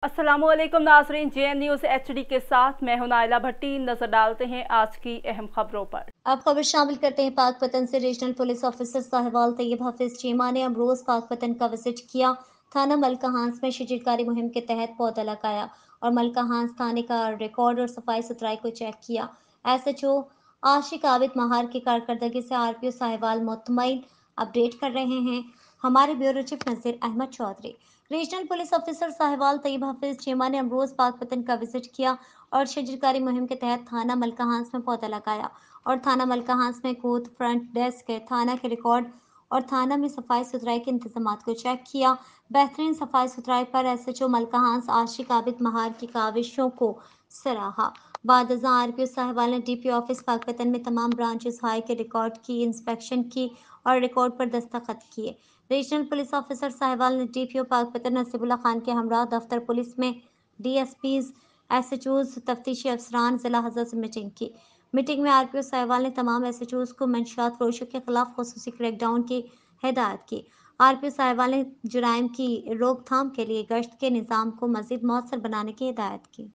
अस्सलामुअलैकुम नाज़रीन, JN news HD के साथ मैं हूं नाइला भट्टी। नजर डालते हैं आज की अहम खबरों पर। अब खबर शामिल करते हैं पाकपतन से। Regional police officer Sahiwal Tayyab Hafiz Cheema ने अमरोज पाकपतन का विजिट किया। थाना मलका हांस में शजरकारी मुहिम के तहत पौधा लगाया और मलका हांस थाने का रिकॉर्ड और सफाई सुथराई को चेक किया। SHO आशिक आबिद महार की कारकर्दगी से RPO साहिवाल मुतमईन। अपडेट कर रहे हैं हमारे bureau chief Nazir Ahmad Chaudhry. Regional police officer Sahiwal Tayyab Hafiz Cheema ने अमरोज पाकपतन का विजिट किया और शजरकारी मुहिम के तहत थाना मलका हांस में पौधा लगाया और थाना मलका हांस में कूद फ्रंट डेस्क है, थाना के रिकॉर्ड और थाना में सफाई सुथराई के इंतजाम को चेक किया। बेहतरीन सफाई सुथराई पर SHO मलका हांस आशिक आबिद महार की काविशों को सराहा। बाद RPO साहिवाल ने DPO ऑफिस पाकपतन में तमाम ब्रांचेस हाई के रिकॉर्ड की इंस्पेक्शन की और रिकॉर्ड पर दस्तखत किए। रीजनल पुलिस ऑफिसर साहिवाल ने DPO पाकपतन नसीबुल्ला खान के हमरा दफ्तर पुलिस में DSPs, SHOs, तफ्तीशी अफसरान, जिला हजरत से मीटिंग की। मीटिंग में RPO साहिवाल ने तमाम SHOs को मंशियात फरोशों के खिलाफ खुसूसी क्रैकडाउन की हिदायत की। RPO साहिवाल ने जुराइम की रोकथाम के लिए गश्त के निज़ाम को मज़ीद मौसर बनाने की हिदायत की।